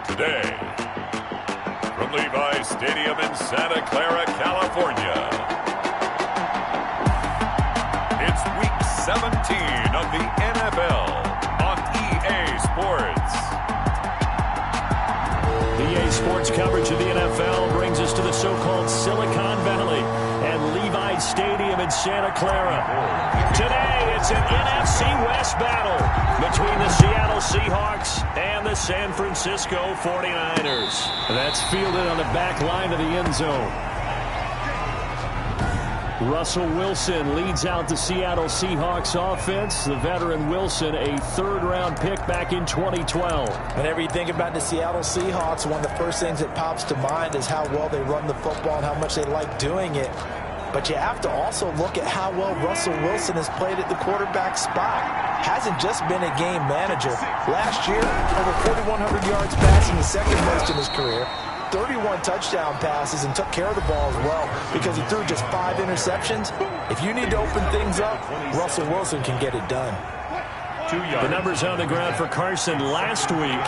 today, from Levi's Stadium in Santa Clara, California, it's Week 17 of the NFL on EA Sports. EA Sports coverage of the NFL brings us to the so-called Silicon Valley and Levi's Stadium in Santa Clara. Today, it's an NFC West battle between the Seattle Seahawks and the San Francisco 49ers. That's fielded on the back line of the end zone. Russell Wilson leads out the Seattle Seahawks offense. The veteran Wilson, a third-round pick back in 2012. Whenever you think about the Seattle Seahawks, one of the first things that pops to mind is how well they run the football and how much they like doing it. But you have to also look at how well Russell Wilson has played at the quarterback spot. Hasn't just been a game manager. Last year, over 4,100 yards passing, the second most in his career. 31 touchdown passes and took care of the ball as well because he threw just 5 interceptions. If you need to open things up, Russell Wilson can get it done. The numbers on the ground for Carson last week.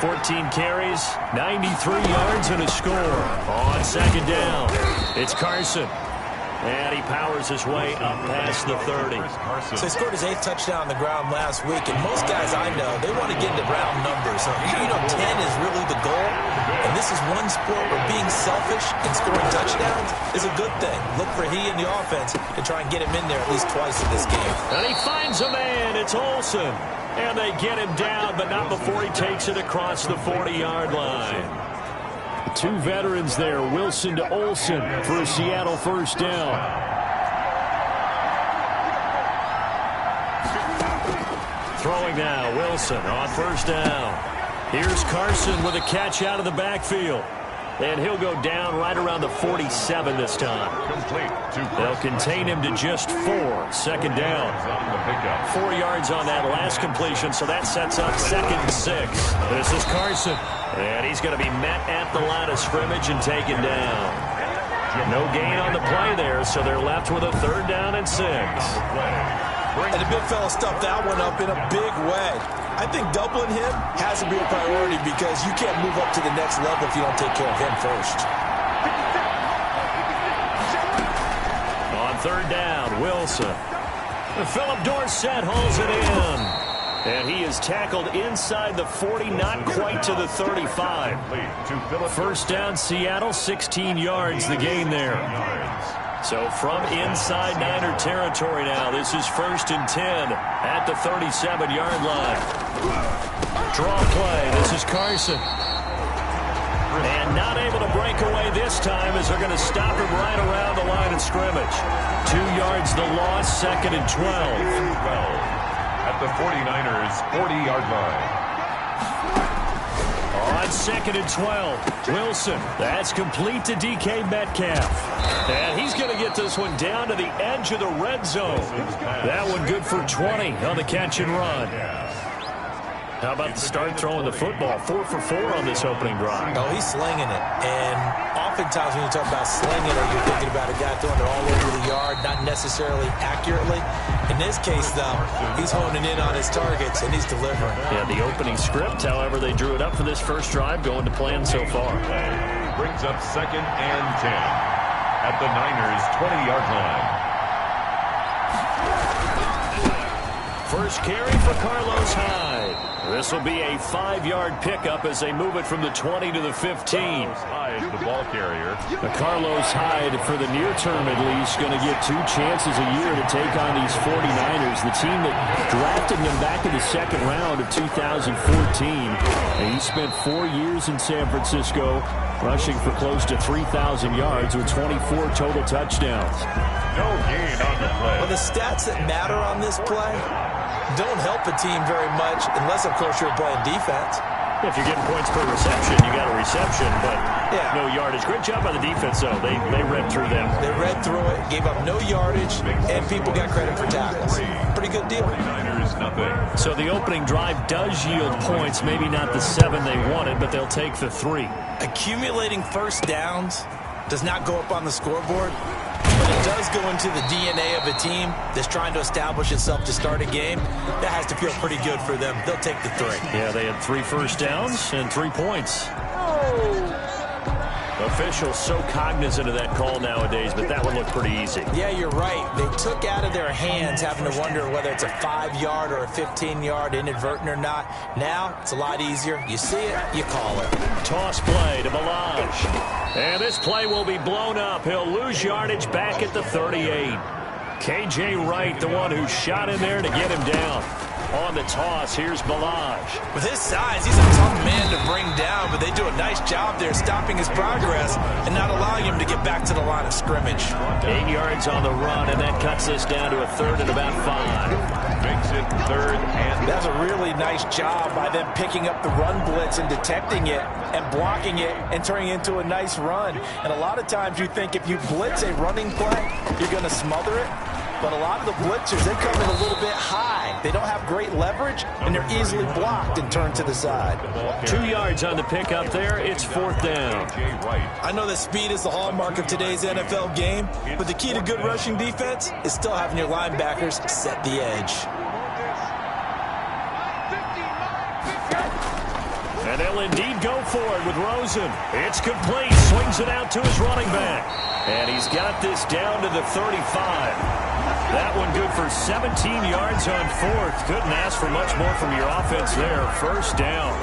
14 carries, 93 yards, and a score. On second down, it's Carson. And he powers his way up past the 30. So he scored his 8th touchdown on the ground last week, and most guys I know, they want to get into round numbers. So, 10 is really the goal, and this is one sport where being selfish and scoring touchdowns is a good thing. Look for he and the offense to try and get him in there at least twice in this game. And he finds a man. It's Olsen. And they get him down, but not before he takes it across the 40-yard line. Two veterans there, Wilson to Olsen for a Seattle first down. Throwing now, Wilson on first down. Here's Carson with a catch out of the backfield. And he'll go down right around the 47 this time. They'll contain him to just 4. Second down. 4 yards on that last completion, so that sets up 2nd and 6. This is Carson. And he's going to be met at the line of scrimmage and taken down. No gain on the play there, so they're left with a 3rd down and 6. And the big fella stuffed that one up in a big way. I think doubling him has to be a priority because you can't move up to the next level if you don't take care of him first. On 3rd down, Wilson. Philip Dorsett hauls it in. And he is tackled inside the 40, not quite to the 35. First down, Seattle, 16 yards, the gain there. So from inside Niner territory now, this is 1st and 10 at the 37-yard line. Draw play, this is Carson. And not able to break away this time as they're going to stop him right around the line of scrimmage. 2 yards the loss, 2nd and 12. At the 49ers' 40-yard line. On 2nd and 12, Wilson. That's complete to DK Metcalf. And he's going to get this one down to the edge of the red zone. That one good for 20 on the catch and run. How about the start throwing the football? 4 for 4 on this opening drive. Oh, he's slinging it. And oftentimes when you talk about slinging it, you're thinking about a guy throwing it all over the yard, not necessarily accurately. In this case, though, he's honing in on his targets, and he's delivering. Yeah, the opening script, however, they drew it up for this first drive, going to plan so far. Brings up 2nd and 10 at the Niners' 20-yard line. First carry for Carlos Hyde. This will be a 5-yard pickup as they move it from the 20 to the 15. Hyde, the ball carrier. Carlos Hyde, for the near term at least, going to get 2 chances a year to take on these 49ers, the team that drafted them back in the 2nd round of 2014. And he spent 4 years in San Francisco, rushing for close to 3,000 yards with 24 total touchdowns. No gain on the play. Well, the stats that matter on this play don't help a team very much unless, of course, you're playing defense. If you're getting points per reception, you got a reception, but no yardage. Great job by the defense, though. They read through them. They read through it, gave up no yardage, and people got credit for tackles. Pretty good deal. Nothing. So the opening drive does yield points, maybe not the 7 they wanted, but they'll take the 3. Accumulating first downs does not go up on the scoreboard, but when it does go into the DNA of a team that's trying to establish itself to start a game, that has to feel pretty good for them. They'll take the 3. Yeah, they had 3 first downs and 3 points. Officials so cognizant of that call nowadays, but that one looked pretty easy. Yeah, you're right. They took out of their hands having to wonder whether it's a 5-yard or a 15-yard, inadvertent or not. Now, it's a lot easier. You see it, you call it. Toss play to Balaj. And this play will be blown up. He'll lose yardage back at the 38. K.J. Wright, the one who shot in there to get him down. On the toss, here's Balaj. With his size, he's a tough man to bring down, but they do a nice job there stopping his progress and not allowing him to get back to the line of scrimmage. 8 yards on the run, and that cuts us down to a 3rd and about 5. Makes it 3rd and... That's a really nice job by them picking up the run blitz and detecting it and blocking it and turning it into a nice run. And a lot of times you think if you blitz a running play, you're going to smother it. But a lot of the blitzers, they come in a little bit high. They don't have great leverage, and they're easily blocked and turned to the side. 2 yards on the pickup there. It's 4th down. I know that speed is the hallmark of today's NFL game, but the key to good rushing defense is still having your linebackers set the edge. And they'll indeed go for it with Rosen. It's complete. Swings it out to his running back. And he's got this down to the 35. That one good for 17 yards on 4th. Couldn't ask for much more from your offense there. 1st down.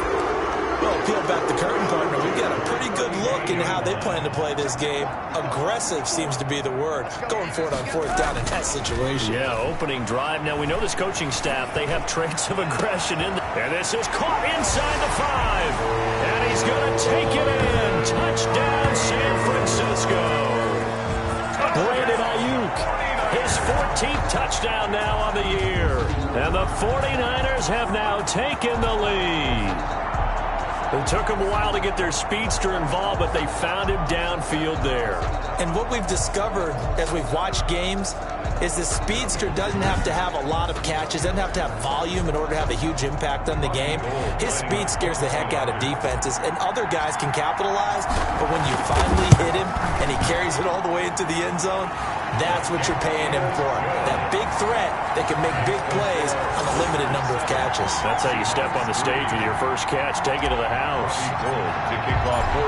Well, peel back the curtain, partner. We've got a pretty good look into how they plan to play this game. Aggressive seems to be the word. Going for it on 4th down in that situation. Yeah, opening drive. Now, we know this coaching staff, they have traits of aggression in there. And this is caught inside the 5. And he's going to take it in. Touchdown, San Francisco. Brandon Ayuk. His 14th touchdown now on the year. And the 49ers have now taken the lead. It took them a while to get their speedster involved, but they found him downfield there. And what we've discovered as we've watched games is the speedster doesn't have to have a lot of catches, doesn't have to have volume in order to have a huge impact on the game. His speed scares the heck out of defenses, and other guys can capitalize, but when you finally hit him and he carries it all the way into the end zone, that's what you're paying him for. That big threat that can make big plays on a limited number of catches. That's how you step on the stage with your first catch. Take it to the house.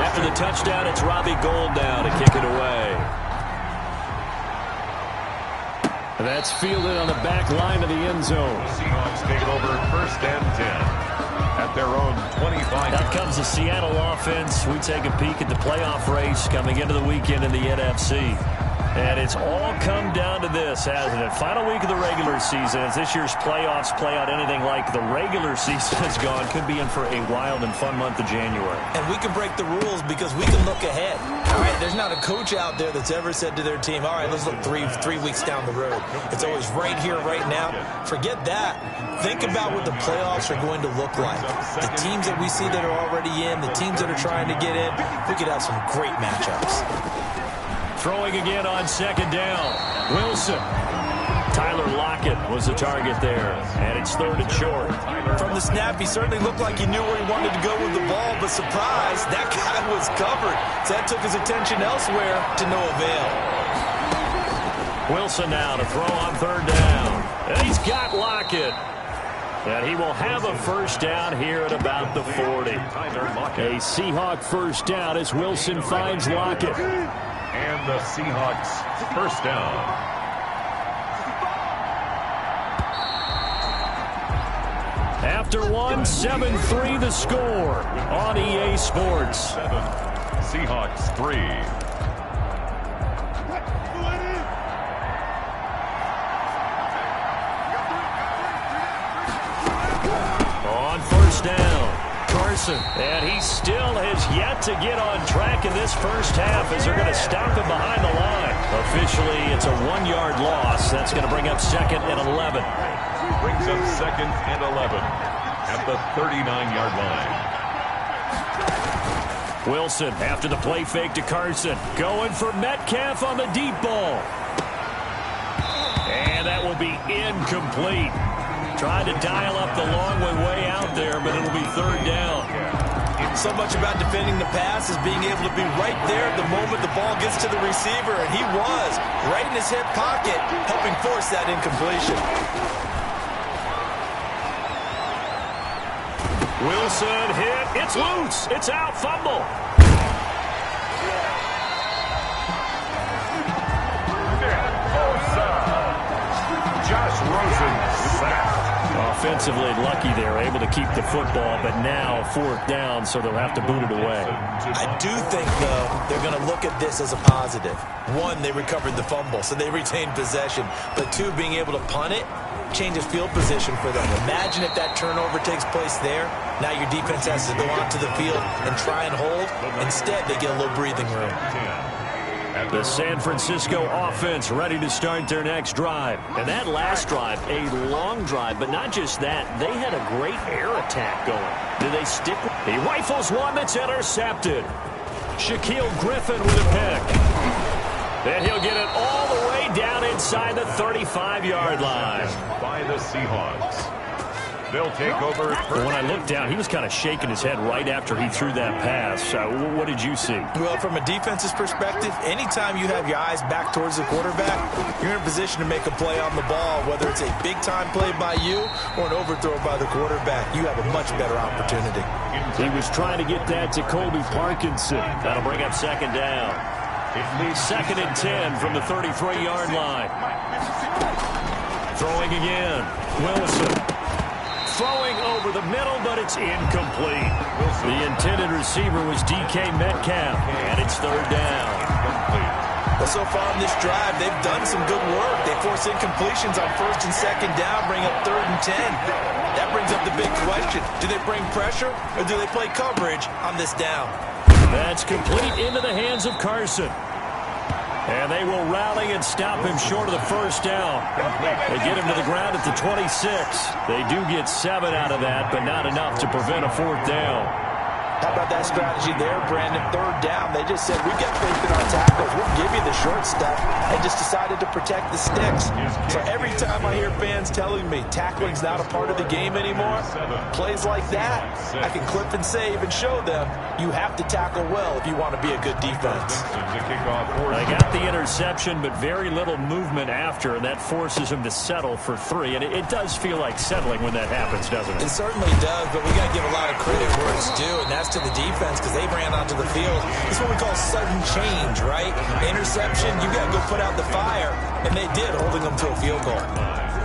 After the touchdown, it's Robbie Gould now to kick it away. That's fielded on the back line of the end zone. Seahawks take it over 1st and 10 at their own 25. Out comes the Seattle offense. We take a peek at the playoff race coming into the weekend in the NFC. And it's all come down to this, hasn't it? Final week of the regular season. As this year's playoffs play out anything like the regular season has gone, could be in for a wild and fun month of January. And we can break the rules because we can look ahead. All right, there's not a coach out there that's ever said to their team, all right, let's look three weeks down the road. It's always right here, right now. Forget that. Think about what the playoffs are going to look like. The teams that we see that are already in, the teams that are trying to get in, we could have some great matchups. Throwing again on 2nd down. Wilson. Tyler Lockett was the target there. And it's 3rd and short. From the snap, he certainly looked like he knew where he wanted to go with the ball, but surprise, that guy was covered. So that took his attention elsewhere to no avail. Wilson now to throw on 3rd down. And he's got Lockett. And he will have a 1st down here at about the 40. A Seahawk 1st down as Wilson finds Lockett. And the Seahawks 1st down. After 7-3 the score on EA Sports. 7, Seahawks 3. On 1st down. Carson, and he still has yet to get on track in this first half as they're going to stop him behind the line. Officially, it's a 1-yard loss. That's going to bring up 2nd and 11. Brings up 2nd and 11 at the 39-yard line. Wilson, after the play fake to Carson, going for Metcalf on the deep ball. And that will be incomplete. Tried to dial up the long way out there, but it'll be 3rd down. So much about defending the pass is being able to be right there at the moment the ball gets to the receiver, and he was right in his hip pocket, helping force that incompletion. Wilson hit. It's loose. It's out. Fumble. Josh Rosen sacked. Offensively lucky they're able to keep the football, but now 4th down, so they'll have to boot it away. I do think, though, they're going to look at this as a positive. 1, they recovered the fumble, so they retained possession. But 2, being able to punt it changes field position for them. Imagine if that turnover takes place there. Now your defense has to go onto the field and try and hold. Instead, they get a little breathing room. The San Francisco offense ready to start their next drive. And that last drive, a long drive, but not just that. They had a great air attack going. Do they stick? He rifles one that's intercepted. Shaquille Griffin with a pick. And he'll get it all the way down inside the 35-yard line. By the Seahawks. They'll take over. When I looked down, he was kind of shaking his head right after he threw that pass. What did you see? Well, from a defense's perspective, anytime you have your eyes back towards the quarterback, you're in a position to make a play on the ball, whether it's a big-time play by you or an overthrow by the quarterback. You have a much better opportunity. He was trying to get that to Colby Parkinson. That'll bring up 2nd down. 2nd and 10 from the 33-yard line. Throwing again. Wilson. Throwing over the middle, but it's incomplete. The intended receiver was DK Metcalf, and it's 3rd down. Well, so far in this drive, they've done some good work. They force incompletions on 1st and 2nd down, bring up 3rd and 10. That brings up the big question. Do they bring pressure, or do they play coverage on this down? That's complete into the hands of Carson. And they will rally and stop him short of the 1st down. They get him to the ground at the 26. They do get 7 out of that, but not enough to prevent a 4th down. How about that strategy there, Brandon? 3rd down, they just said, we've got faith in our tackles. We'll give you the short stuff, and just decided to protect the sticks. So every time I hear fans telling me tackling's not a part of the game anymore, plays like that, I can clip and save and show them you have to tackle well if you want to be a good defense. They got the interception, but very little movement after, and that forces them to settle for 3. And it does feel like settling when that happens, doesn't it? It certainly does, but we got to give a lot of credit where it's due, and that's to the defense because they ran onto the field. It's what we call sudden change, right? Interception, you got to go put out the fire, and they did, holding them to a field goal.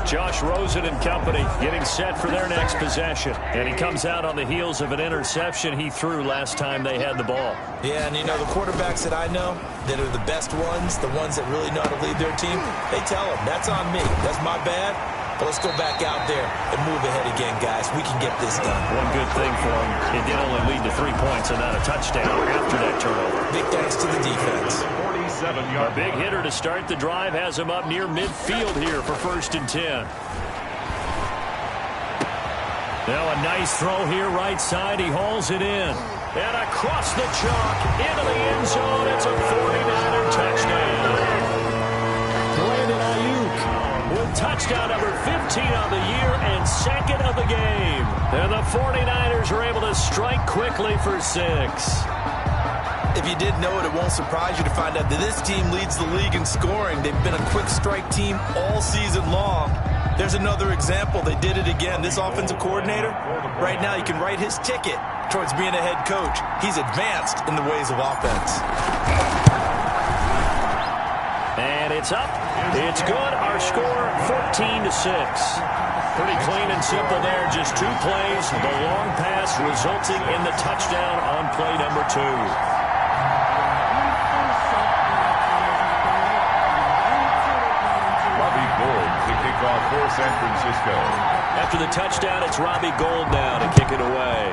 Josh Rosen and company getting set for their next possession. And he comes out on the heels of an interception he threw last time they had the ball. Yeah, and you know, the quarterbacks that I know that are the best ones, the ones that really know how to lead their team, they tell them, that's on me. That's my bad. But let's go back out there and move ahead again, guys. We can get this done. One good thing for him, it did only lead to 3 points and not a touchdown after that turnover. Big thanks to the defense. A big hitter to start the drive has him up near midfield here for 1st and 10. Now a nice throw here right side. He hauls it in. And across the chalk into the end zone. It's a 49er touchdown. Brandon Ayuk with touchdown number 15 on the year and 2nd of the game. And the 49ers are able to strike quickly for 6. If you didn't know it, it won't surprise you to find out that this team leads the league in scoring. They've been a quick strike team all season long. There's another example. They did it again. This offensive coordinator, right now, you can write his ticket towards being a head coach. He's advanced in the ways of offense. And it's up. It's good. Our score, 14-6. Pretty clean and simple there. Just 2 plays. The long pass resulting in the touchdown on play number 2. For San Francisco. After the touchdown, it's Robbie Gould now to kick it away.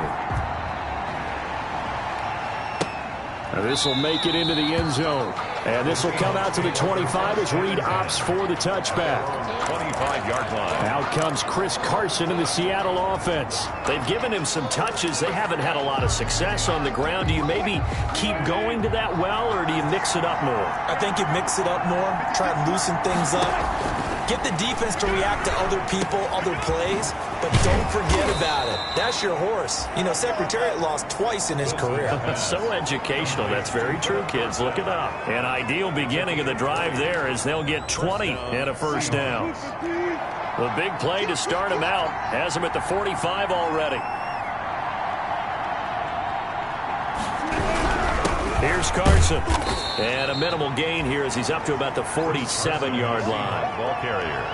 This will make it into the end zone. And this will come out to the 25 as Reed opts for the touchback. 25-yard line. Out comes Chris Carson in the Seattle offense. They've given him some touches. They haven't had a lot of success on the ground. Do you maybe keep going to that well, or do you mix it up more? I think you mix it up more, try to loosen things up. Get the defense to react to other people, other plays, but don't forget about it. That's your horse. You know, Secretariat lost twice in his career. So educational. That's very true, kids. Look it up. An ideal beginning of the drive there as they'll get 20 and a first down. The big play to start him out has him at the 45 already. Here's Carson. And a minimal gain here as he's up to about the 47-yard line. Ball carrier.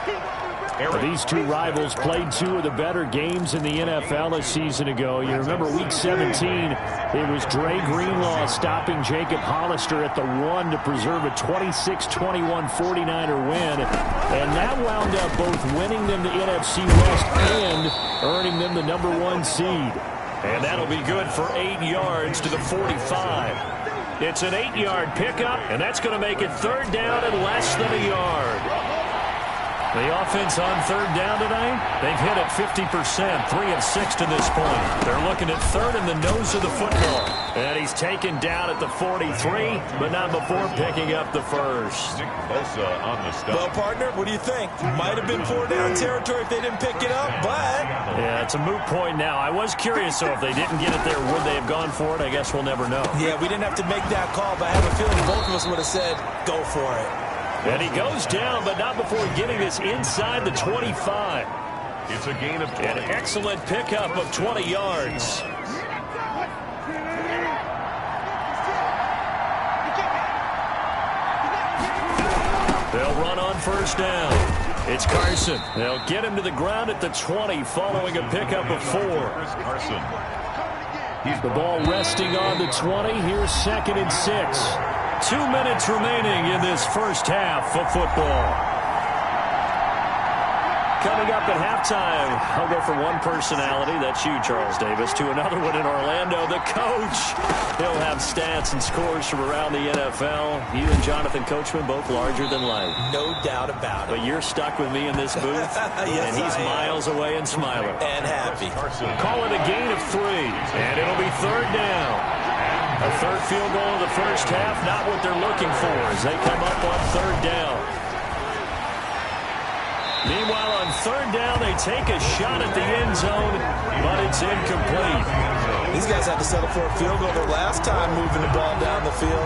These two rivals played two of the better games in the NFL a season ago. You remember Week 17, it was Dre Greenlaw stopping Jacob Hollister at the 1 to preserve a 26-21 49er win. And that wound up both winning them the NFC West and earning them the #1 seed. And that'll be good for 8 yards to the 45. It's an 8-yard pickup, and that's going to make it third down and less than a yard. The offense on third down tonight, they've hit it 50%, 3 of 6 to this point. They're looking at third in the nose of the football. And he's taken down at the 43, but not before picking up the first. Bosa on the stop. Well, partner, what do you think? Might have been 4-down territory if they didn't pick it up, but... Yeah, it's a moot point now. I was curious, so if they didn't get it there, would they have gone for it? I guess we'll never know. Yeah, we didn't have to make that call, but I have a feeling both of us would have said, go for it. And he goes down, but not before getting this inside the 25. It's a gain of 20. An excellent pickup of 20 yards. They'll run on first down. It's Carson. They'll get him to the ground at the 20 following a pickup of 4. Carson. The ball resting on the 20. Here's 2nd and 6. 2 minutes remaining in this first half of football. Coming up at halftime, I'll go from one personality, that's you, Charles Davis, to another one in Orlando, the coach. He'll have stats and scores from around the NFL. You and Jonathan Coachman, both larger than life. No doubt about it. But you're stuck with me in this booth, yes, and he's miles away and smiling. And happy. Call it a gain of 3, and it'll be third down. A third field goal in the first half, not what they're looking for as they come up on third down. Meanwhile, on third down, they take a shot at the end zone, but it's incomplete. These guys had to settle for a field goal their last time moving the ball down the field.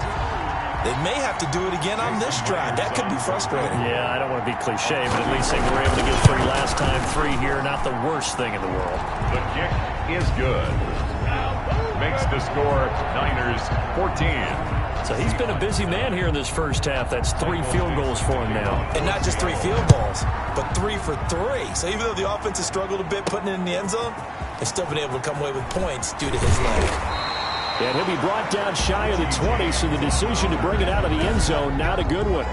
They may have to do it again on this drive. That could be frustrating. Yeah, I don't want to be cliche, but at least they were able to get 3 last time. 3 here, not the worst thing in the world. The kick is good. Makes the score Niners 14. So he's been a busy man here in this first half. That's 3 field goals for him now. And not just 3 field goals, but 3 for 3. So even though the offense has struggled a bit putting it in the end zone, they've still been able to come away with points due to his leg. And he'll be brought down shy of the 20, so the decision to bring it out of the end zone, not a good one.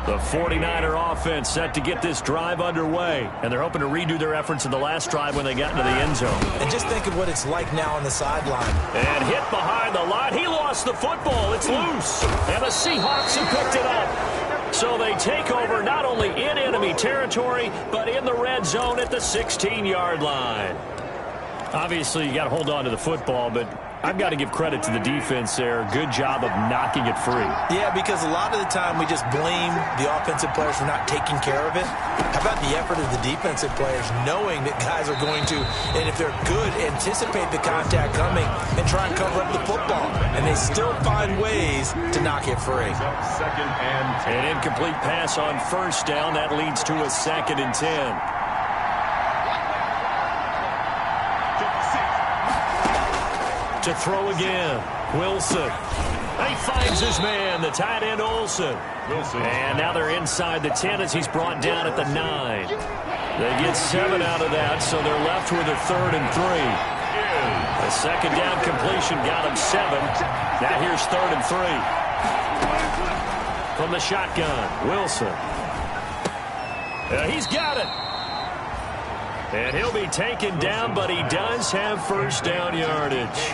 The 49er offense set to get this drive underway, and they're hoping to redo their efforts in the last drive when they got into the end zone. And just think of what it's like now on the sideline. And hit behind the line. He lost the football. It's loose. And the Seahawks have picked it up. So they take over not only in enemy territory, but in the red zone at the 16-yard line. Obviously, you got to hold on to the football, but I've got to give credit to the defense there. Good job of knocking it free. Yeah, because a lot of the time we just blame the offensive players for not taking care of it. How about the effort of the defensive players knowing that guys are going to, and if they're good, anticipate the contact coming and try and cover up the football. And they still find ways to knock it free. Second and 10. An incomplete pass on first down. That leads to a 2nd and 10. To throw again, Wilson. He finds his man, the tight end Olsen. And now they're inside the 10 as he's brought down at the 9. They get 7 out of that, so they're left with a 3rd and 3. A 2nd down completion got him 7. Now here's 3rd and 3. From the shotgun, Wilson. He's got it. And he'll be taken down, but he does have first down yardage.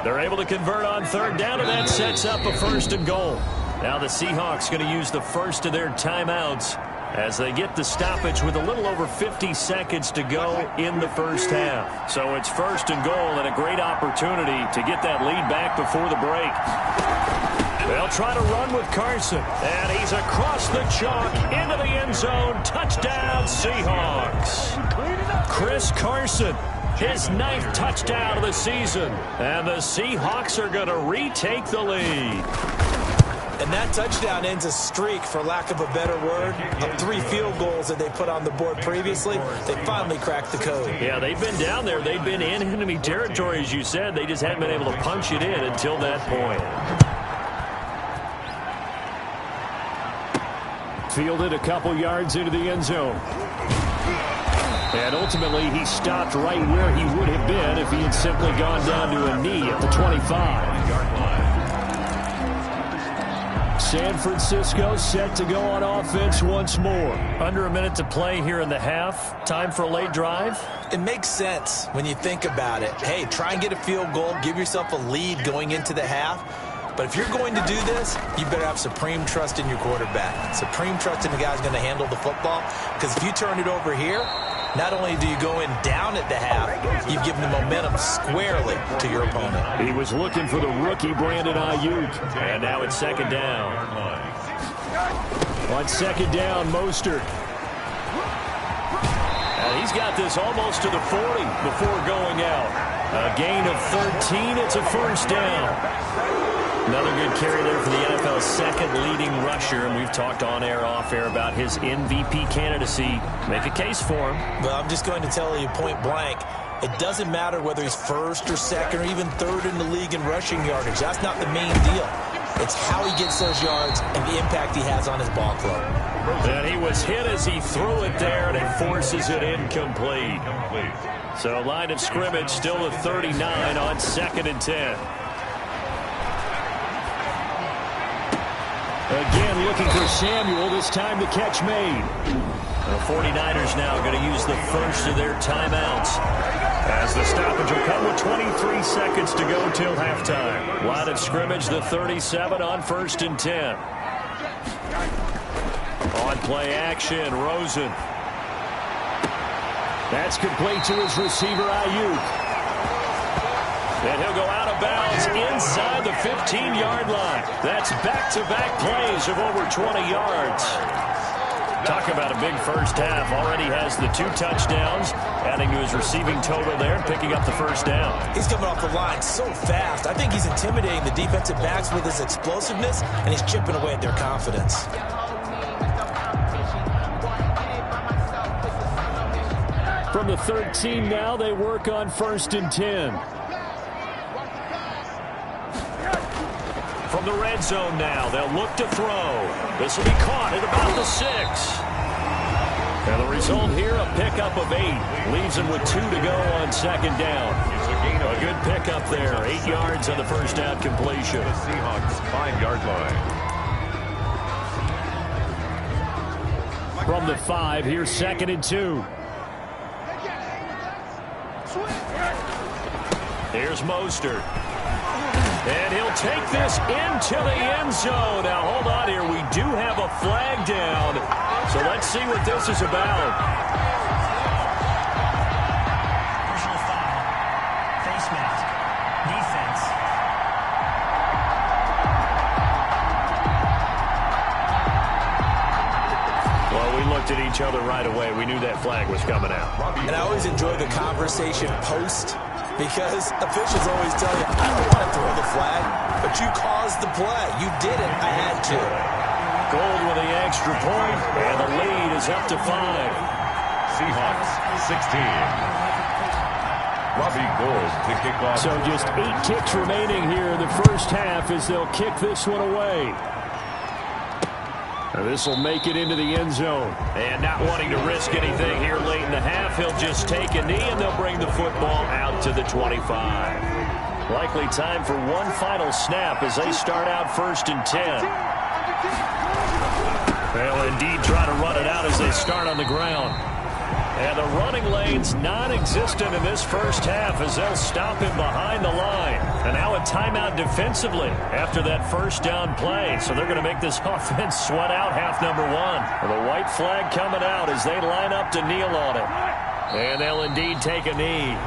They're able to convert on third down, and that sets up a 1st and goal. Now the Seahawks going to use the first of their timeouts as they get the stoppage with a little over 50 seconds to go in the first half. So it's 1st and goal and a great opportunity to get that lead back before the break. They'll try to run with Carson, and he's across the chalk into the end zone. Touchdown, Seahawks. Chris Carson, his 9th touchdown of the season, and the Seahawks are going to retake the lead. And that touchdown ends a streak, for lack of a better word, of 3 field goals that they put on the board previously. They finally cracked the code. Yeah, they've been down there. They've been in enemy territory, as you said. They just haven't been able to punch it in until that point. Fielded a couple yards into the end zone. And ultimately, he stopped right where he would have been if he had simply gone down to a knee at the 25-yard line. San Francisco set to go on offense once more. Under a minute to play here in the half. Time for a late drive. It makes sense when you think about it. Hey, try and get a field goal. Give yourself a lead going into the half. But if you're going to do this, you better have supreme trust in your quarterback. Supreme trust in the guy who's going to handle the football. Because if you turn it over here, not only do you go in down at the half, you've given the momentum squarely to your opponent. He was looking for the rookie Brandon Ayuk. And now it's 2nd down. On 2nd down, Mostert. And he's got this almost to the 40 before going out. A gain of 13. It's a 1st down. Another good carry there for the NFL's 2nd leading rusher, and we've talked on air, off air about his MVP candidacy. Make a case for him. Well, I'm just going to tell you point blank, it doesn't matter whether he's 1st or 2nd or even 3rd in the league in rushing yardage. That's not the main deal. It's how he gets those yards and the impact he has on his ball club. And he was hit as he threw it there, and it forces it incomplete. So line of scrimmage still a 39 on 2nd and 10. Again looking for Samuel, this time the catch made. The 49ers now going to use the first of their timeouts, as the stoppage will come with 23 seconds to go till halftime. Line of scrimmage, the 37 on 1st and 10. On play action, Rosen. That's complete to his receiver, Ayuk. And he'll go out of bounds inside the 15-yard line. That's back-to-back plays of over 20 yards. Talk about a big first half. Already has the 2 touchdowns, adding to his receiving total there, picking up the 1st down. He's coming off the line so fast. I think he's intimidating the defensive backs with his explosiveness, and he's chipping away at their confidence. From the 13 now, they work on 1st and 10. From the red zone now, they'll look to throw. This will be caught at about the 6. And the result here, a pickup of 8. Leaves him with 2 to go on 2nd down. A good pickup there. 8 yards on the first down completion. The Seahawks 5-yard line. From the 5, here's 2nd and 2. Here's Mostert. And he'll take this into the end zone. Now, hold on here. We do have a flag down. So let's see what this is about. Personal foul. Face mask. Defense. Well, we looked at each other right away. We knew that flag was coming out. And I always enjoy the conversation post, because officials always tell you, I don't want to throw the flag, but you caused the play. You did it. I had to. Gold with the extra point, and the lead is up to 5. Seahawks 16. Robbie Gould to kick off. So just 8 kicks remaining here in the first half as they'll kick this one away. This will make it into the end zone. And not wanting to risk anything here late in the half, he'll just take a knee, and they'll bring the football out to the 25. Likely time for one final snap as they start out 1st and 10. They'll indeed try to run it out as they start on the ground. And the running lane's non-existent in this first half as they'll stop him behind the line. And now a timeout defensively after that first down play. So they're going to make this offense sweat out half number one. And the white flag coming out as they line up to kneel on it. And they'll indeed take a knee.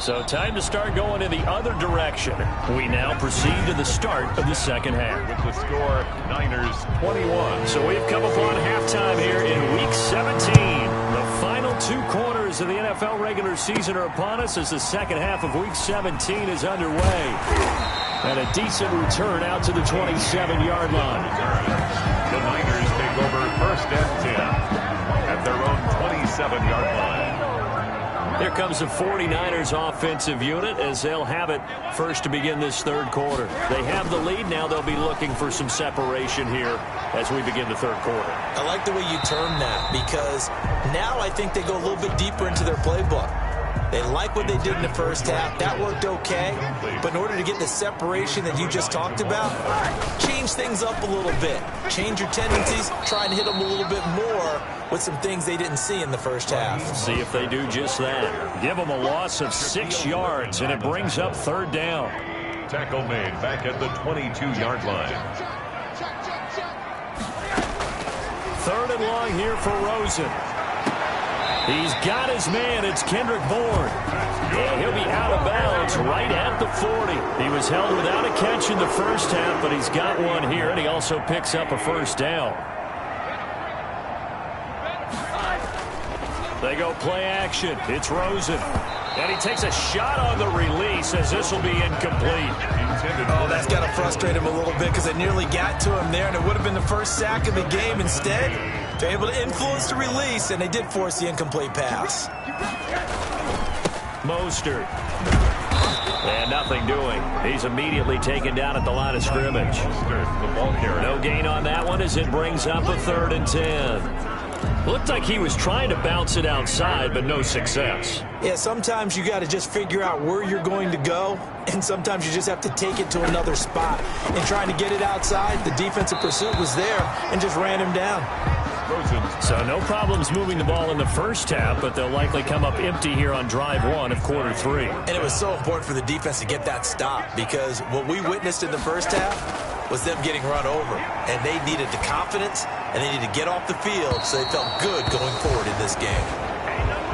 So time to start going in the other direction. We now proceed to the start of the second half. With the score, Niners 21. So we've come upon halftime here in Week 17. The final two quarters of the NFL regular season are upon us as the second half of Week 17 is underway. And a decent return out to the 27-yard line. The Niners take over first and 10 at their own 27-yard line. Here comes the 49ers offensive unit as they'll have it first to begin this third quarter. They have the lead. Now they'll be looking for some separation here as we begin the third quarter. I like the way you term that because now I think they go a little bit deeper into their playbook. They like what they did in the first half. That worked okay. But in order to get the separation that you just talked about, change things up a little bit. Change your tendencies. Try and hit them a little bit more with some things they didn't see in the first half. See if they do just that. Give them a loss of 6 yards, and it brings up third down. Tackle made back at the 22-yard line. Third and long here for Rosen. He's got his man. It's Kendrick Bourne. And he'll be out of bounds right at the 40. He was held without a catch in the first half, but he's got one here, and he also picks up a first down. They go play action. It's Rosen. And he takes a shot on the release as this will be incomplete. Oh, that's got to frustrate him a little bit because they nearly got to him there, and it would have been the first sack of the game. Instead, they're able to influence the release, and they did force the incomplete pass. Mostert. And nothing doing. He's immediately taken down at the line of scrimmage. The ball carrier. No gain on that one as it brings up a 3rd and 10. Looked like he was trying to bounce it outside, but no success. Yeah, sometimes you got to just figure out where you're going to go, and sometimes you just have to take it to another spot. And trying to get it outside, the defensive pursuit was there and just ran him down. So no problems moving the ball in the first half, but they'll likely come up empty here on drive 1 of quarter 3. And it was so important for the defense to get that stop because what we witnessed in the first half was them getting run over. And they needed the confidence, and they needed to get off the field so they felt good going forward in this game.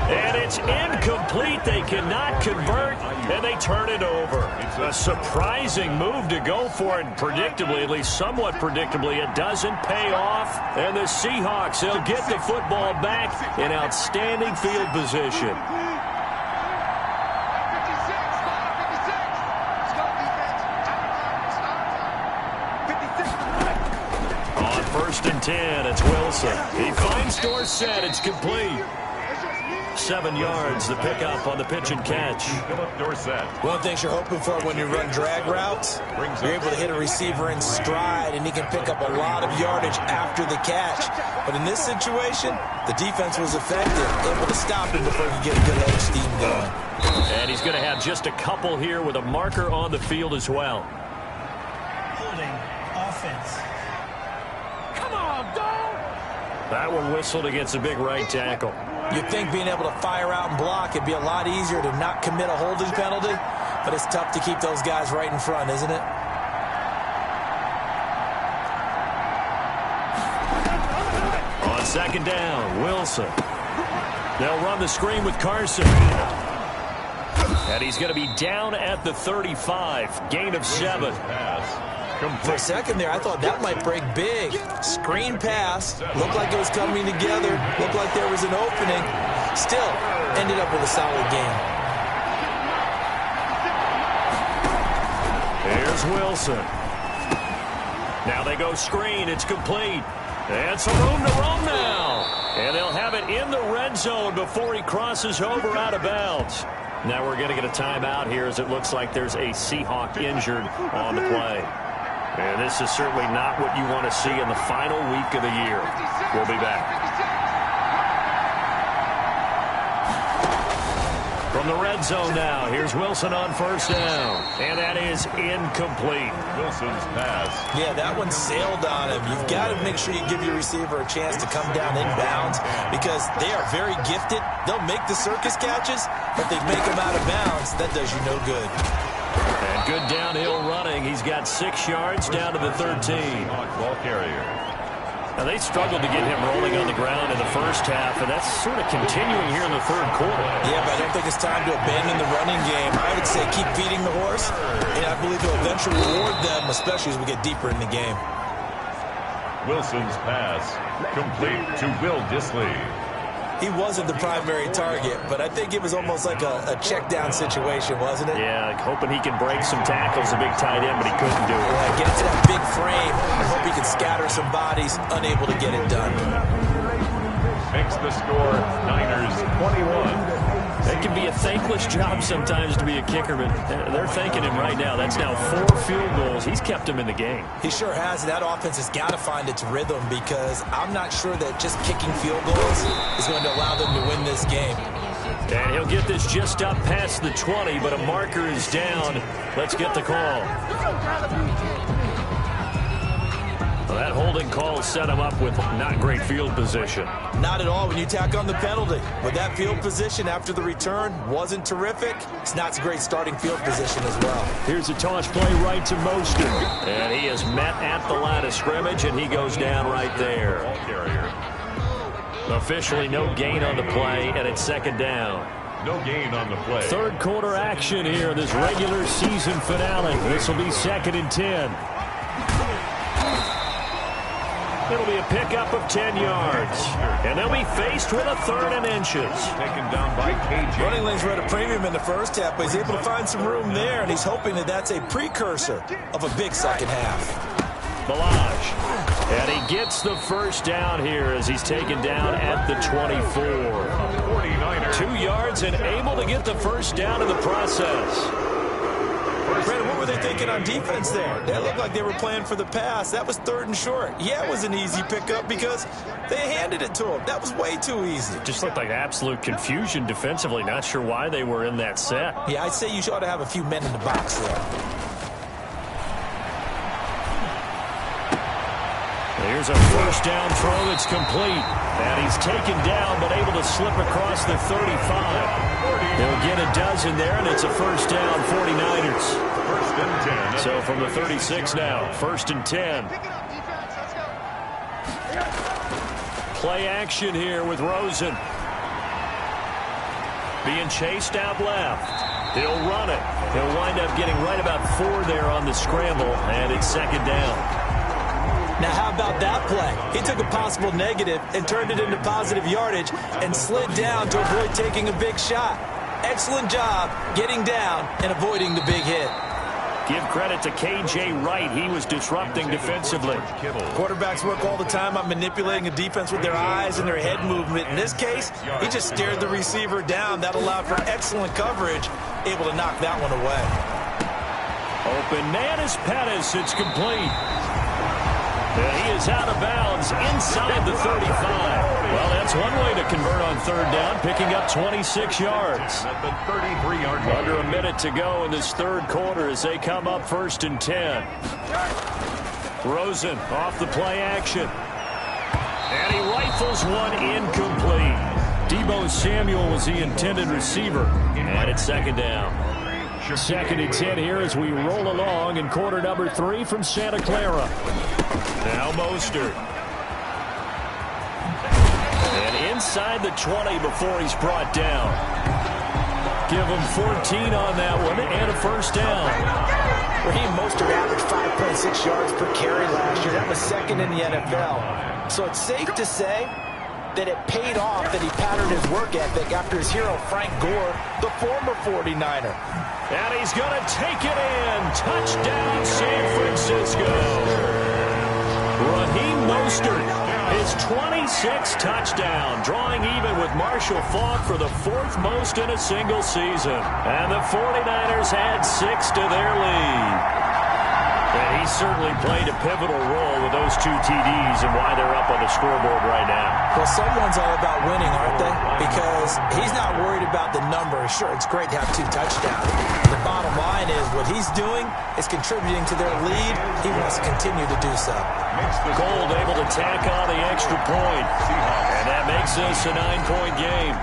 And it's incomplete. They cannot convert, and they turn it over. A surprising move to go for it, and predictably, at least somewhat predictably, it doesn't pay off. And the Seahawks, they'll get the football back in outstanding field position. On 1st and 10, it's Wilson. He finds Dorsett. It's complete. 7 yards, the pickup on the pitch and catch. One of the things you're hoping for when you run drag routes, you're able to hit a receiver in stride, and he can pick up a lot of yardage after the catch. But in this situation, the defense was effective, able to stop him before he could get a good head of steam going. And he's going to have just a couple here with a marker on the field as well. Holding offense. Come on, dog! That one whistled against a big right tackle. You'd think being able to fire out and block, it'd be a lot easier to not commit a holding penalty, but it's tough to keep those guys right in front, isn't it? On 2nd down, Wilson. They'll run the screen with Carson. And he's going to be down at the 35, gain of 7. For a second there, I thought that might break big. Screen pass. Looked like it was coming together. Looked like there was an opening. Still, ended up with a solid game. Here's Wilson. Now they go screen. It's complete. And some room to roam now. And they'll have it in the red zone before he crosses over out of bounds. Now we're going to get a timeout here as it looks like there's a Seahawk injured on the play. And this is certainly not what you want to see in the final week of the year. We'll be back. From the red zone now, here's Wilson on first down. And that is incomplete. Wilson's pass. Yeah, that one sailed on him. You've got to make sure you give your receiver a chance to come down inbounds because they are very gifted. They'll make the circus catches, but they make them out of bounds. That does you no good. And good downhill running. He's got 6 yards down to the 13. Ball carrier. Now, they struggled to get him rolling on the ground in the first half, and that's sort of continuing here in the third quarter. Yeah, but I don't think it's time to abandon the running game. I would say keep feeding the horse, and I believe they'll eventually reward them, especially as we get deeper in the game. Wilson's pass complete to Will Dissly. He wasn't the primary target, but I think it was almost like a check-down situation, wasn't it? Yeah, like hoping he can break some tackles, a big tight end, but he couldn't do it. Yeah, get into that big frame. I hope he can scatter some bodies, unable to get it done. Makes the score Niners 21. It can be a thankless job sometimes to be a kicker, but they're thanking him right now. That's now 4 field goals. He's kept him in the game. He sure has. That offense has got to find its rhythm because I'm not sure that just kicking field goals is going to allow them to win this game. And he'll get this just up past the 20, but a marker is down. Let's get the call. Well, that holding call set him up with not great field position. Not at all when you tack on the penalty. But that field position after the return wasn't terrific. It's not a great starting field position as well. Here's a toss play right to Mostert. And he is met at the line of scrimmage, and he goes down right there. Ball carrier. Officially no gain on the play, and it's second down. No gain on the play. Third quarter action here in this regular season finale. This will be 2nd and 10. It'll be a pickup of 10 yards. And they'll be faced with a 3rd and inches. Taken down by KJ. Running lanes were at a premium in the first half, but he's able to find some room there, and he's hoping that that's a precursor of a big second half. Balaj. And he gets the first down here as he's taken down at the 24. 49ers. 2 yards and able to get the first down in the process. Brandon, what were they thinking on defense there? That looked like they were playing for the pass. That was 3rd and short. Yeah, it was an easy pickup because they handed it to him. That was way too easy. Just looked like absolute confusion defensively. Not sure why they were in that set. Yeah, I'd say you ought to have a few men in the box there. Here's a first down throw that's complete. And he's taken down but able to slip across the 35. They'll get a dozen there, and it's a first down, 49ers. 1st and 10. So from the 36 now, 1st and 10. Play action here with Rosen. Being chased out left. He'll run it. He'll wind up getting right about 4 there on the scramble, and it's 2nd down. Now, how about that play? He took a possible negative and turned it into positive yardage and slid down to avoid taking a big shot. Excellent job getting down and avoiding the big hit. Give credit to K.J. Wright. He was disrupting defensively. Quarterbacks work all the time on manipulating a defense with their eyes and their head movement. In this case, he just stared the receiver down. That allowed for excellent coverage, able to knock that one away. Open man is Pettis. It's complete. And he is out of bounds inside the 35. Well, that's one way to convert on 3rd down, picking up 26 yards. At the 33-yard line. Under a minute to go in this 3rd quarter as they come up 1st and 10. Rosen off the play action. And he rifles one incomplete. Deebo Samuel was the intended receiver. And it's 2nd down. 2nd and 10 here as we roll along in quarter number 3 from Santa Clara. Now Mostert. And inside the 20 before he's brought down. Give him 14 on that one and a first down. Raheem Mostert averaged 5.6 yards per carry last year. That was 2nd in the NFL. So it's safe to say that it paid off that he patterned his work ethic after his hero Frank Gore, the former 49er. And he's going to take it in. Touchdown, San Francisco. Raheem Mostert, his 26th touchdown, drawing even with Marshall Faulk for the 4th most in a single season. And the 49ers add 6 to their lead. And he certainly played a pivotal role with those 2 TDs and why they're up on the scoreboard right now. Well, someone's all about winning, aren't they? Because he's not worried about the number. Sure, it's great to have 2 touchdowns. The bottom line is what he's doing is contributing to their lead. He wants to continue to do so. Gold able to tack on the extra point. And that makes this a 9-point game.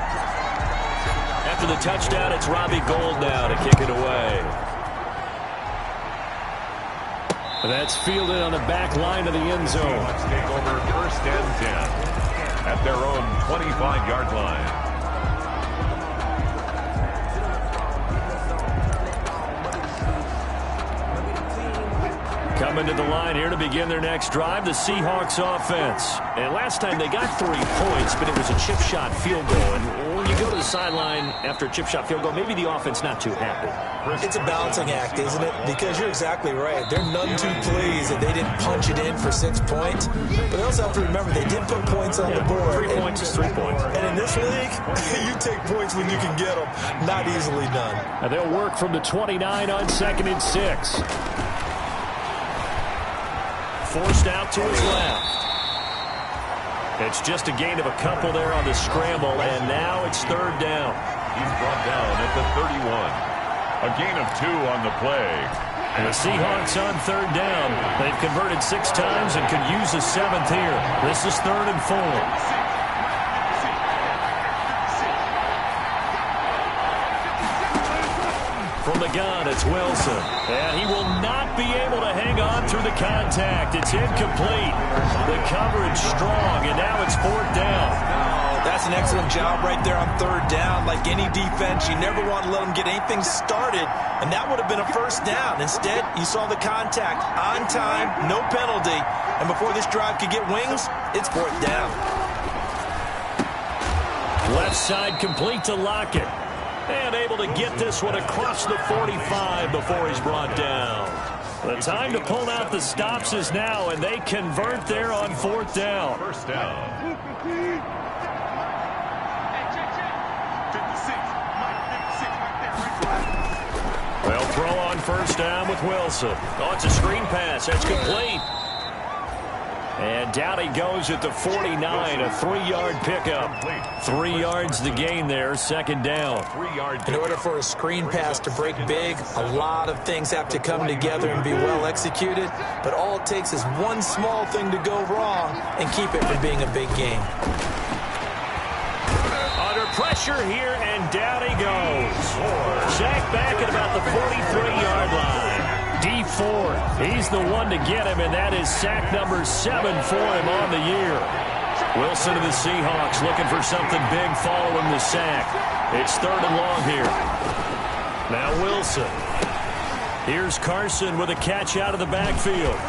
After the touchdown, it's Robbie Gould now to kick it away. That's fielded on the back line of the end zone. Let's take over 1st and 10 at their own 25-yard line. Coming to the line here to begin their next drive, the Seahawks offense. And last time they got 3 points, but it was a chip shot field goal. And when you go to the sideline after a chip shot field goal, maybe the offense not too happy. It's a balancing act, isn't it? Because you're exactly right. They're none too pleased that they didn't punch it in for 6 points. But they also have to remember they did put points on the board. 3 points is 3 points. And in this league, you take points when you can get them. Not easily done. And they'll work from the 29 on 2nd and 6. Forced out to his left. It's just a gain of a couple there on the scramble, and now it's 3rd down. He's brought down at the 31. A gain of 2 on the play. And the Seahawks on 3rd down. They've converted 6 times and could use a 7th here. This is 3rd and 4. From the gun, it's Wilson. And he will not be able to hang on through the contact. It's incomplete. The coverage strong, and now it's 4th down. That's an excellent job right there on 3rd down. Like any defense, you never want to let them get anything started, and that would have been a 1st down. Instead, you saw the contact on time, no penalty, and before this drive could get wings, it's 4th down. Left side complete to Lockett. And able to get this one across the 45 before he's brought down. The time to pull out the stops is now, and they convert there on 4th down. 1st down. They'll throw on 1st down with Wilson. Oh, it's a screen pass. That's complete. And down he goes at the 49, a 3-yard pickup. 3 yards the gain there, 2nd down. In order for a screen pass to break big, a lot of things have to come together and be well executed. But all it takes is one small thing to go wrong and keep it from being a big game. Under pressure here, and down he goes. Sacked back at about the 43-yard line. D Ford, he's the one to get him, and that is sack number 7 for him on the year. Wilson of the Seahawks looking for something big following the sack. It's 3rd and long here. Now Wilson. Here's Carson with a catch out of the backfield.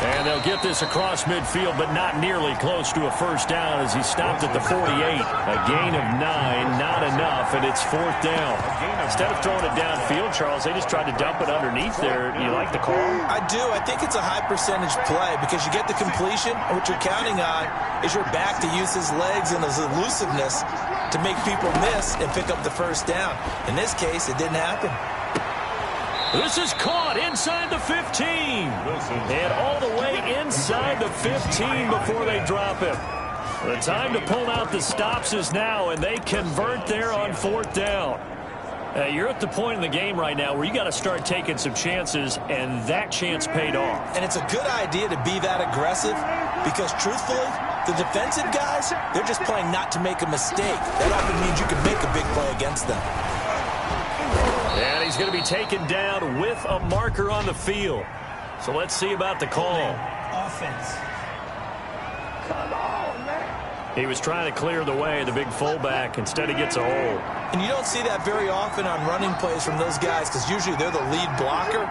And they'll get this across midfield, but not nearly close to a 1st down as he stopped at the 48. A gain of 9, not enough, and it's 4th down. Instead of throwing it downfield, Charles, they just tried to dump it underneath there. You like the call? I do. I think it's a high percentage play because you get the completion, and what you're counting on is your back to use his legs and his elusiveness to make people miss and pick up the 1st down. In this case, it didn't happen. This is caught inside the 15. And all the way inside the 15 before they drop him. The time to pull out the stops is now, and they convert there on 4th down. You're at the point in the game right now where you got to start taking some chances, and that chance paid off. And it's a good idea to be that aggressive because, truthfully, the defensive guys, they're just playing not to make a mistake. That often means you can make a big play against them. And he's going to be taken down with a marker on the field. So let's see about the call. Offense. Come on, man. He was trying to clear the way, the big fullback. Instead, he gets a hold. And you don't see that very often on running plays from those guys because usually they're the lead blocker.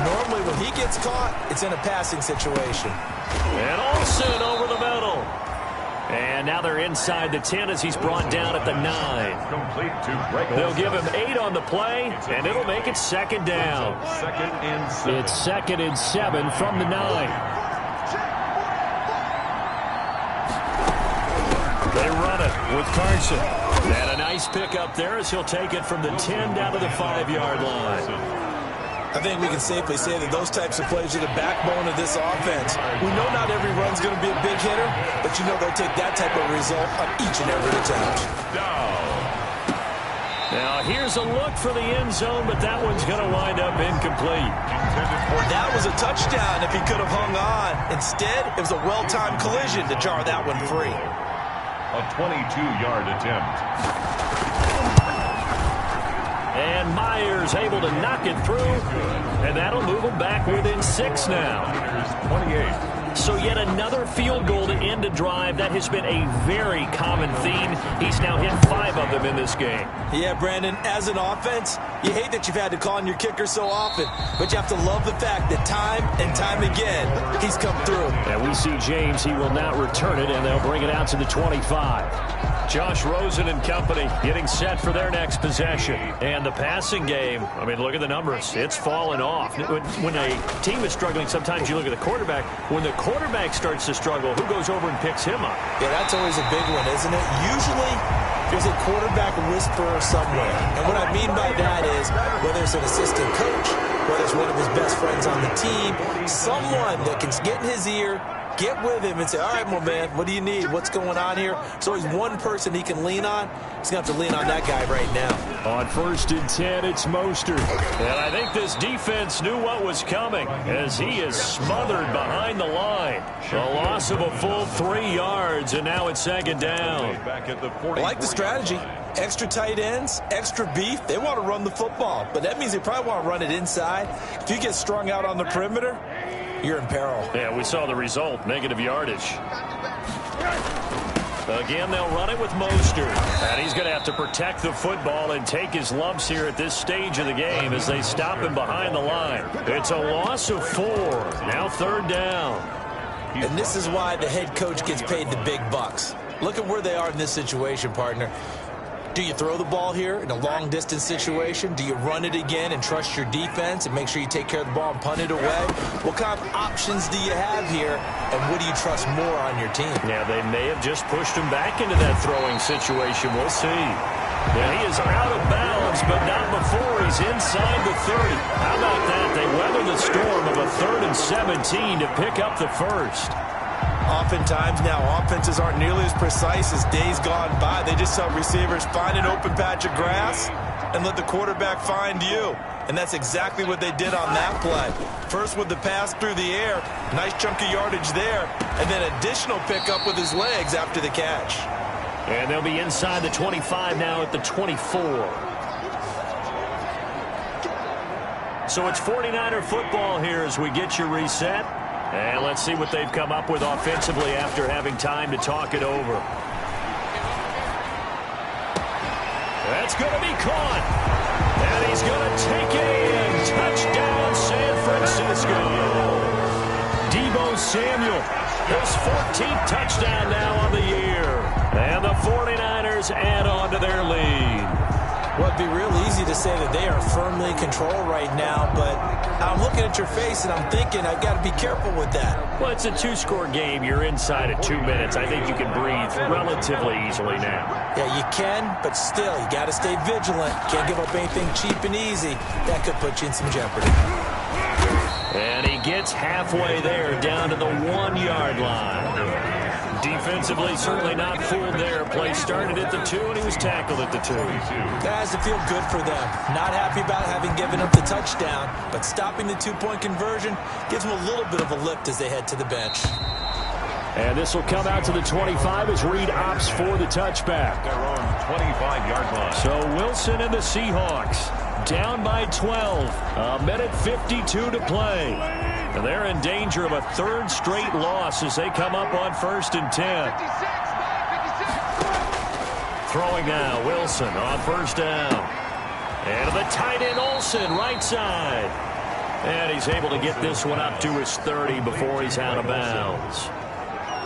Normally, when he gets caught, it's in a passing situation. And Olsen over the middle. And now they're inside the 10 as he's brought down at the 9. Complete to Greg. They'll give him 8 on the play, and it'll make it 2nd down. 2nd and 7. It's 2nd and 7 from the 9. They run it with Carson. And a nice pick up there as he'll take it from the 10 down to the 5-yard line. I think we can safely say that those types of plays are the backbone of this offense. We know not every run's going to be a big hitter, but you know they'll take that type of result on each and every attempt. Now here's a look for the end zone, but that one's going to wind up incomplete. That was a touchdown if he could have hung on. Instead, it was a well-timed collision to jar that one free. A 22-yard attempt. And Myers able to knock it through, and that'll move them back within 6 now. 28. So yet another field goal to end a drive. That has been a very common theme. He's now hit 5 of them in this game. Yeah, Brandon, as an offense, you hate that you've had to call on your kicker so often, but you have to love the fact that time and time again, he's come through. And we see James. He will now return it, and they'll bring it out to the 25. Josh Rosen and company getting set for their next possession. And the passing game, I mean, look at the numbers. It's fallen off. When a team is struggling, sometimes you look at the quarterback. When the quarterback starts to struggle, who goes over and picks him up? Yeah, that's always a big one, isn't it? Usually, there's a quarterback whisperer somewhere. And what I mean by that is, whether it's an assistant coach, whether it's one of his best friends on the team, someone that can get in his ear, get with him and say, all right, my man, what do you need? What's going on here? So he's one person he can lean on. He's going to have to lean on that guy right now. On 1st and 10, it's Mostert. And I think this defense knew what was coming as he is smothered behind the line. A loss of a full 3 yards, and now it's 2nd down. I like the strategy. Extra tight ends, extra beef. They want to run the football, but that means they probably want to run it inside. If you get strung out on the perimeter, you're in peril. Yeah, we saw the result, negative yardage. Again, they'll run it with Mostert. And he's going to have to protect the football and take his lumps here at this stage of the game as they stop him behind the line. It's a loss of 4. Now 3rd down. And this is why the head coach gets paid the big bucks. Look at where they are in this situation, partner. Do you throw the ball here in a long-distance situation? Do you run it again and trust your defense and make sure you take care of the ball and punt it away? What kind of options do you have here, and what do you trust more on your team? Yeah, they may have just pushed him back into that throwing situation. We'll see. Yeah, he is out of bounds, but not before he's inside the 30. How about that? They weather the storm of a 3rd and 17 to pick up the first. Oftentimes now, offenses aren't nearly as precise as days gone by. They just tell receivers, find an open patch of grass and let the quarterback find you. And that's exactly what they did on that play. First with the pass through the air, nice chunk of yardage there, and then additional pickup with his legs after the catch. And they'll be inside the 25 now at the 24. So it's 49er football here as we get you reset. And let's see what they've come up with offensively after having time to talk it over. That's going to be caught. And he's going to take it in. Touchdown, San Francisco. Deebo Samuel, his 14th touchdown now on the year. And the 49ers add on to their lead. Well, it'd be real easy to say that they are firmly in control right now, but I'm looking at your face and I'm thinking I've got to be careful with that. Well, it's a 2-score game. You're inside of 2 minutes. I think you can breathe relatively easily now. Yeah, you can, but still, you got to stay vigilant. Can't give up anything cheap and easy. That could put you in some jeopardy. And he gets halfway there, down to the 1-yard line. Defensively, certainly not fooled there. Play started at the 2, and he was tackled at the 2. That has to feel good for them. Not happy about having given up the touchdown, but stopping the 2-point conversion gives them a little bit of a lift as they head to the bench. And this will come out to the 25 as Reed opts for the touchback. Their own 25-yard line. So Wilson and the Seahawks down by 12. A minute 52 to play. And they're in danger of a 3rd straight loss as they come up on 1st and 10. Throwing now, Wilson on 1st down. And the tight end Olsen, right side. And he's able to get this one up to his 30 before he's out of bounds.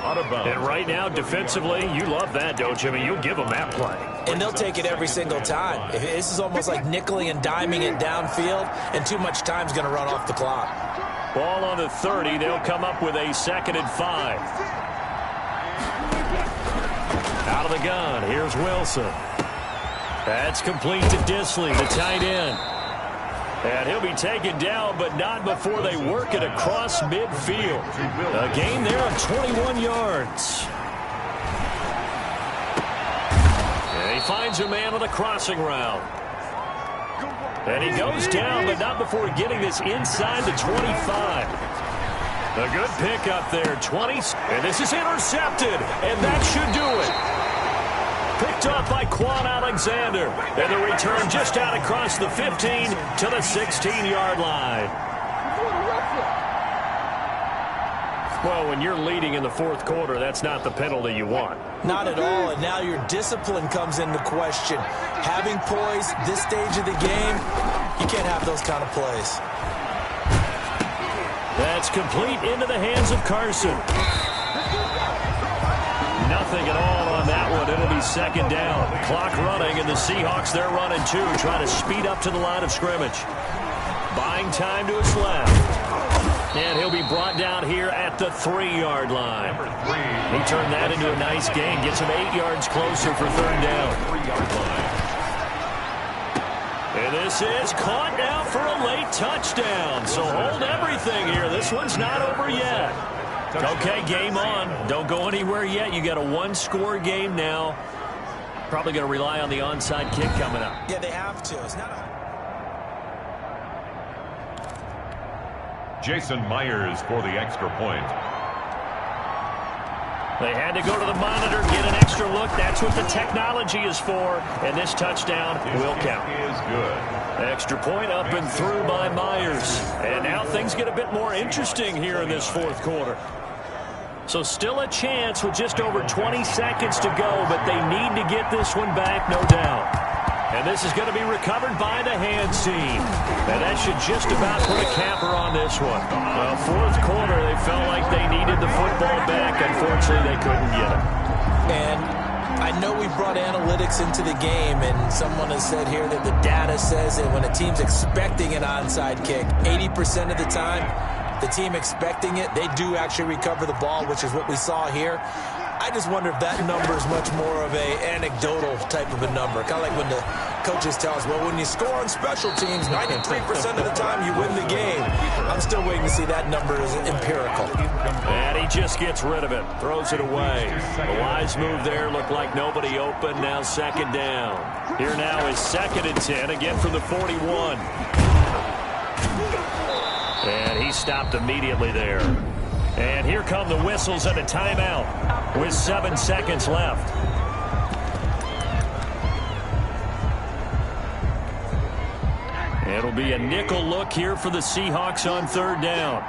And right now, defensively, you love that, don't you? I mean, you'll give them that play. And they'll take it every single time. This is almost like nickeling and diming it downfield, and too much time's going to run off the clock. Ball on the 30. They'll come up with a 2nd and 5. Out of the gun. Here's Wilson. That's complete to Disley, the tight end. And he'll be taken down, but not before they work it across midfield. A gain there of 21 yards. And he finds a man on the crossing route. And he goes down, but not before getting this inside the 25. A good pickup there, 20. And this is intercepted, and that should do it. Picked off by Quan Alexander. And the return just out across the 15 to the 16-yard line. Well, when you're leading in the fourth quarter, that's not the penalty you want. Not at all, and now your discipline comes into question. Having poise this stage of the game, you can't have those kind of plays. That's complete into the hands of Carson. Nothing at all on that one. It'll be second down. Clock running, and the Seahawks, they're running too, trying to speed up to the line of scrimmage. Buying time to his left. And he'll be brought down here at the 3-yard line. He turned that into a nice gain. Gets him 8 yards closer for third down. 3-yard line. And this is caught now for a late touchdown. So hold everything here. This one's not over yet. Okay, game on. Don't go anywhere yet. You got a one-score game now. Probably going to rely on the onside kick coming up. Yeah, they have to. It's not a... Jason Myers for the extra point. They had to go to the monitor, get an extra look. That's what the technology is for. And this touchdown will count. Is good. Extra point up and through by Myers. And now things get a bit more interesting here in this fourth quarter. So still a chance with just over 20 seconds to go, but they need to get this one back, no doubt. And this is going to be recovered by the hands team. And that should just about put a capper on this one. Well, fourth quarter, they felt like they needed the football back. Unfortunately, they couldn't get it. And I know we brought analytics into the game, and someone has said here that the data says that when a team's expecting an onside kick, 80% of the time, the team expecting it, they do actually recover the ball, which is what we saw here. I just wonder if that number is much more of a anecdotal type of a number. Kind of like when the coaches tell us, well, when you score on special teams, 93% of the time you win the game. I'm still waiting to see that number is empirical. And he just gets rid of it, throws it away. The wise move there, looked like nobody open, now second down. Here now is 2nd and 10, again from the 41. And he stopped immediately there. And here come the whistles and a timeout with 7 seconds left. It'll be a nickel look here for the Seahawks on third down.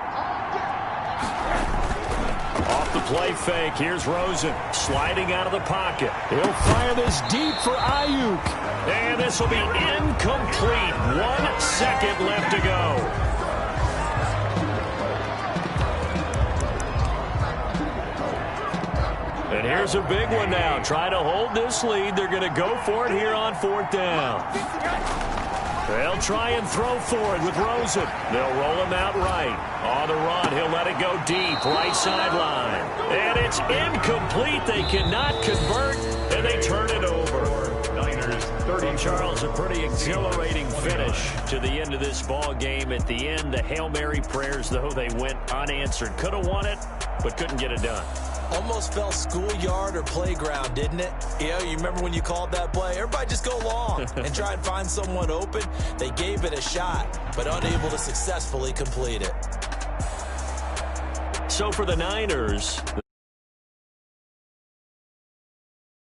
Off the play fake, here's Rosen sliding out of the pocket. He'll fire this deep for Ayuk. And this will be incomplete. 1 second left to go. And here's a big one now. Trying to hold this lead. They're going to go for it here on 4th down. They'll try and throw for it with Rosen. They'll roll him out right. On the run, he'll let it go deep. Right sideline. And it's incomplete. They cannot convert, and they turn it over. Niners 30. Charles, a pretty exhilarating finish to the end of this ball game. At the end, the Hail Mary prayers, though, they went unanswered. Could have won it, but couldn't get it done. Almost felt schoolyard or playground, didn't it? You know, you remember when you called that play? Everybody just go long and try and find someone open. They gave it a shot, but unable to successfully complete it. So for the Niners,